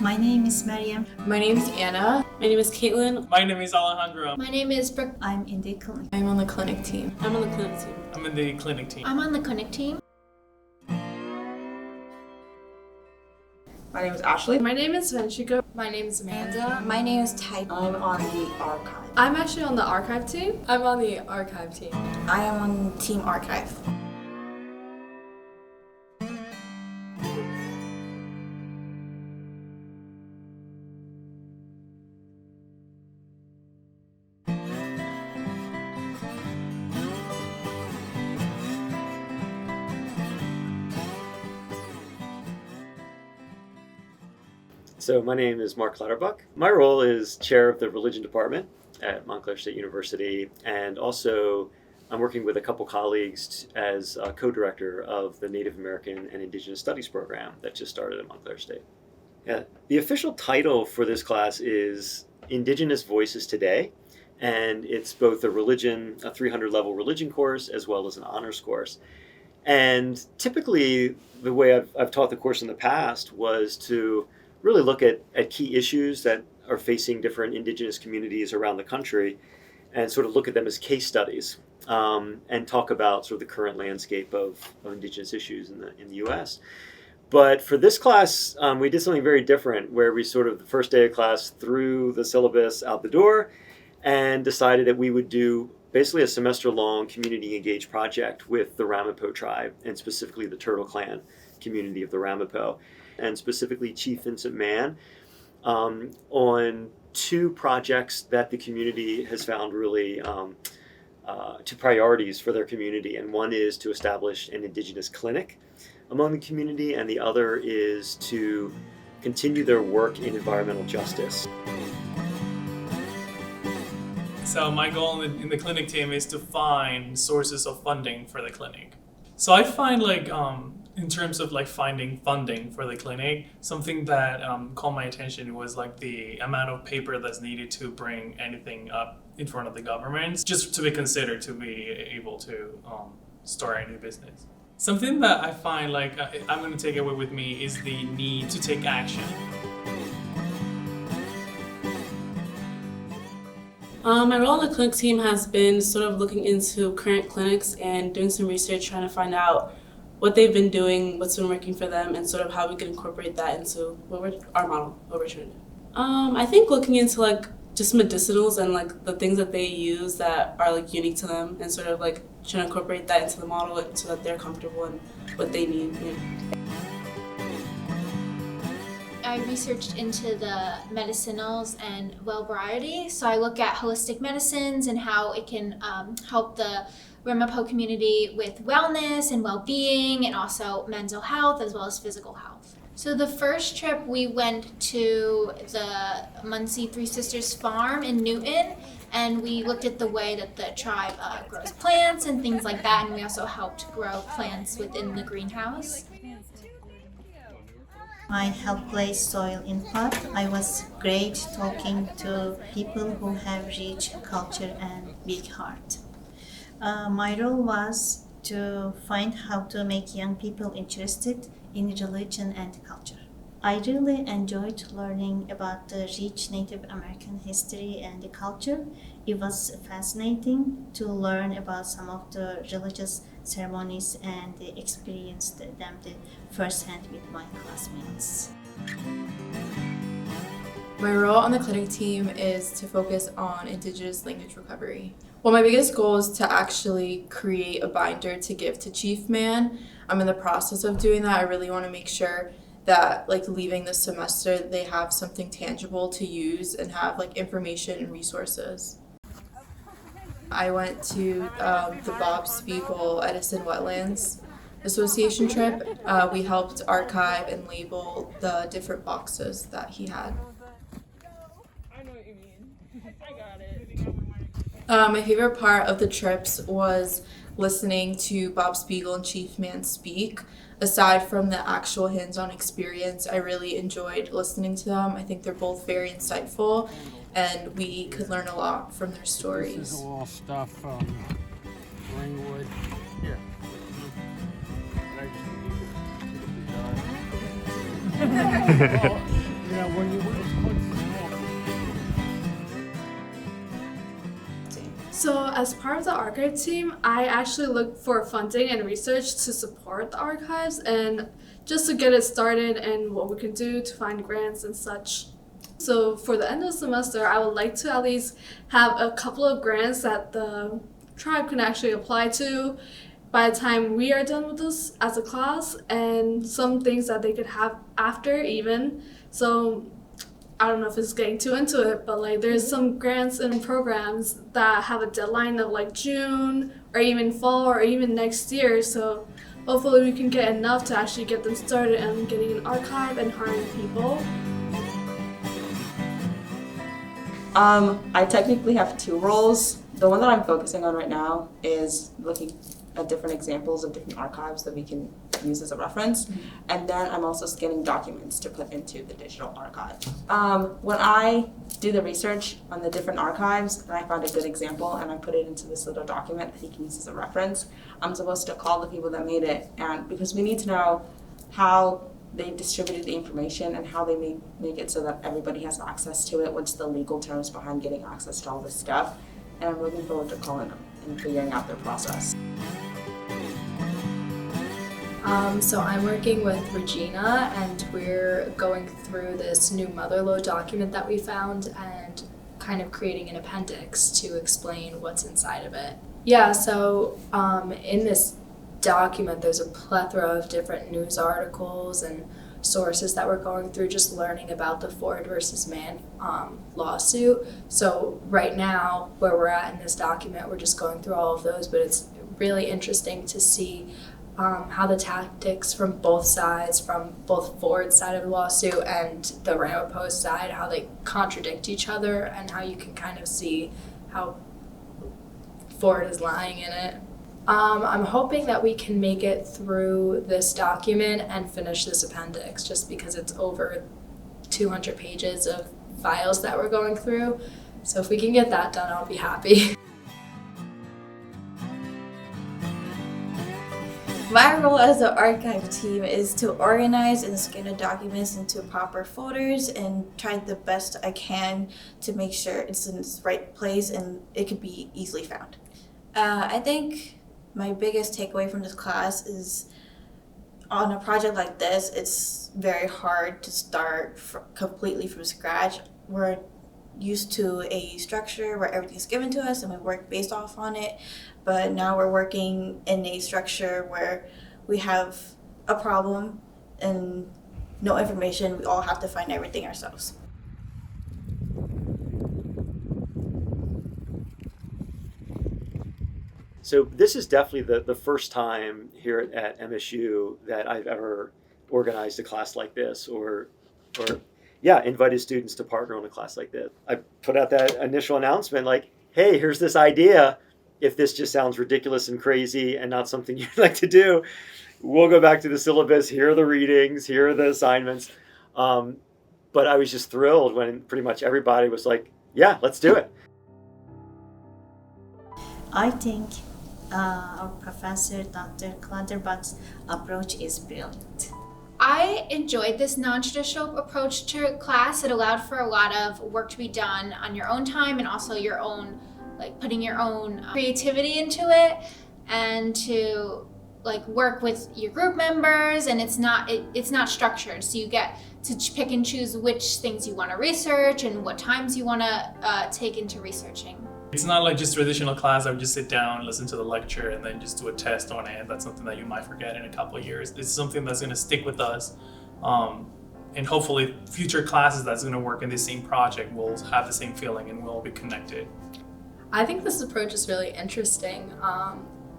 My name is Mariam. My name is Anna. My name is Caitlin. My name is Alejandro. My name is Brooke. I'm in the clinic. I'm on the clinic team. I'm on the clinic team. I'm in the clinic team. I'm on the clinic team. My name is Ashley. My name is Vanshika. My name is Amanda. My name is Ty. I'm on the archive. I'm actually on the archive team. I'm on the archive team. I am on Team Archive. So my name is Mark Clutterbuck. My role is chair of the religion department at Montclair State University, and also I'm working with a couple colleagues as co-director of the Native American and Indigenous Studies program that just started at Montclair State. Yeah, the official title for this class is Indigenous Voices Today, and it's both a 300-level religion course as well as an honors course. And typically, the way I've taught the course in the past was to really look at key issues that are facing different Indigenous communities around the country and sort of look at them as case studies and talk about sort of the current landscape of Indigenous issues in the U.S. But for this class, we did something very different where we sort of the first day of class threw the syllabus out the door and decided that we would do basically a semester-long community engaged project with the Ramapo tribe and specifically the Turtle Clan community of the Ramapo, and specifically Chief Vincent Mann, on two projects that the community has found really two priorities for their community. And one is to establish an Indigenous clinic among the community, and the other is to continue their work in environmental justice. So my goal in the clinic team is to find sources of funding for the clinic. So I find in terms of finding funding for the clinic, something that caught my attention was the amount of paper that's needed to bring anything up in front of the government, just to be considered to be able to start a new business. Something that I find I'm going to take away with me is the need to take action. My role on the clinic team has been sort of looking into current clinics and doing some research, trying to find out what they've been doing, what's been working for them, and sort of how we can incorporate that into our model, what we're trying to do. I think looking into just medicinals and the things that they use that are unique to them, and sort of trying to incorporate that into the model so that they're comfortable in what they need. I researched into the medicinals and well variety. So I look at holistic medicines and how it can help the Ramapo community with wellness and well-being, and also mental health as well as physical health. So the first trip we went to the Muncie Three Sisters farm in Newton, and we looked at the way that the tribe grows plants and things like that, and we also helped grow plants within the greenhouse. I helped place soil in pot. I was great talking to people who have rich culture and big heart. My role was to find how to make young people interested in religion and culture. I really enjoyed learning about the rich Native American history and the culture. It was fascinating to learn about some of the religious ceremonies and experience them firsthand with my classmates. My role on the clinic team is to focus on Indigenous language recovery. Well, my biggest goal is to actually create a binder to give to Chief Mann. I'm in the process of doing that. I really want to make sure that leaving this semester they have something tangible to use and have information and resources. I went to the Bob Spiegel Edison Wetlands Association trip. We helped archive and label the different boxes that he had. I know what you mean. I got it. My favorite part of the trips was listening to Bob Spiegel and Chief Mann speak. Aside from the actual hands-on experience, I really enjoyed listening to them. I think they're both very insightful, and we could learn a lot from their stories. This is all stuff from Ringwood. Here. I just need to keep it Well, as part of the archive team, I actually look for funding and research to support the archives and just to get it started and what we can do to find grants and such. So for the end of the semester, I would like to at least have a couple of grants that the tribe can actually apply to by the time we are done with this as a class, and some things that they could have after even. So I don't know if it's getting too into it, but like there's some grants and programs that have a deadline of like June or even fall or even next year. So hopefully we can get enough to actually get them started and getting an archive and hiring people. I technically have two roles. The one that I'm focusing on right now is looking at different examples of different archives that we can use as a reference. And then I'm also scanning documents to put into the digital archive. When I do the research on the different archives and I find a good example and I put it into this little document that you can use as a reference, I'm supposed to call the people that made it, and because we need to know how they distributed the information and how they make it so that everybody has access to it, what's the legal terms behind getting access to all this stuff, and I'm looking forward to calling them and figuring out their process. So I'm working with Regina, and we're going through this new Motherlode document that we found and kind of creating an appendix to explain what's inside of it. Yeah, so in this document there's a plethora of different news articles and sources that we're going through, just learning about the Ford versus Mann lawsuit. So right now, where we're at in this document, we're just going through all of those, but it's really interesting to see how the tactics from both sides, from both Ford's side of the lawsuit and the Ramapo side, how they contradict each other and how you can kind of see how Ford is lying in it. I'm hoping that we can make it through this document and finish this appendix, just because it's over 200 pages of files that we're going through. So if we can get that done, I'll be happy. My role as the archive team is to organize and scan the documents into proper folders and try the best I can to make sure it's in its right place and it can be easily found. I think my biggest takeaway from this class is on a project like this, it's very hard to start completely from scratch. We're used to a structure where everything's given to us and we work based off on it, but now we're working in a structure where we have a problem and no information. We all have to find everything ourselves. So this is definitely the first time here at MSU that I've ever organized a class like this, or invited students to partner on a class like this. I put out that initial announcement like, hey, here's this idea. If this just sounds ridiculous and crazy and not something you'd like to do, we'll go back to the syllabus. Here are the readings. Here are the assignments. But I was just thrilled when pretty much everybody was like, yeah, let's do it. I think our professor, Dr. Clutterbuck's approach is brilliant. I enjoyed this non-traditional approach to class. It allowed for a lot of work to be done on your own time and also your own, like putting your own creativity into it, and to like work with your group members, and it's not structured, so you get to pick and choose which things you want to research and what times you want to take into researching. It's not like just traditional class. I would just sit down, listen to the lecture, and then just do a test on it. That's something that you might forget in a couple of years. It's something that's going to stick with us. And hopefully future classes that's going to work in the same project will have the same feeling and we'll be connected. I think this approach is really interesting.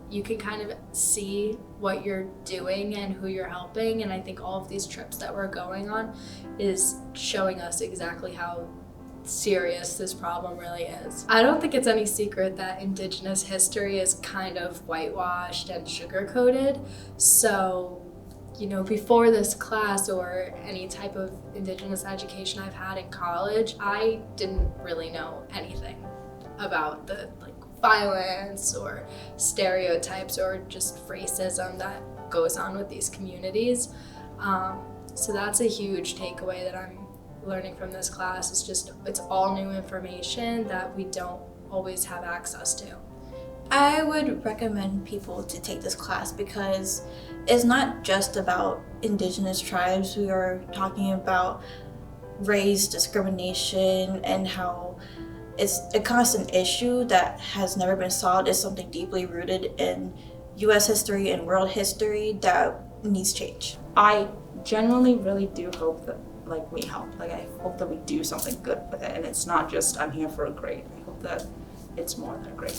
You can kind of see what you're doing and who you're helping, and I think all of these trips that we're going on is showing us exactly how serious this problem really is. I don't think it's any secret that Indigenous history is kind of whitewashed and sugar-coated. So, you know, before this class or any type of Indigenous education I've had in college, I didn't really know anything about the violence or stereotypes or just racism that goes on with these communities. So that's a huge takeaway that I'm learning from this class. It's all new information that we don't always have access to. I would recommend people to take this class because it's not just about Indigenous tribes. We are talking about race discrimination and how it's a constant issue that has never been solved. It's something deeply rooted in US history and world history that needs change. I genuinely really do hope that we help. I hope that we do something good with it, and it's not just I'm here for a grade. I hope that it's more than a grade.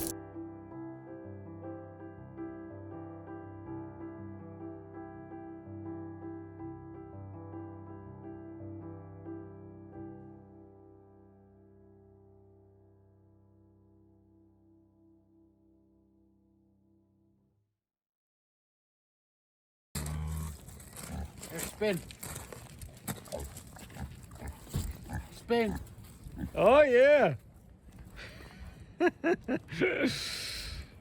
Here, spin. Spin. Oh yeah.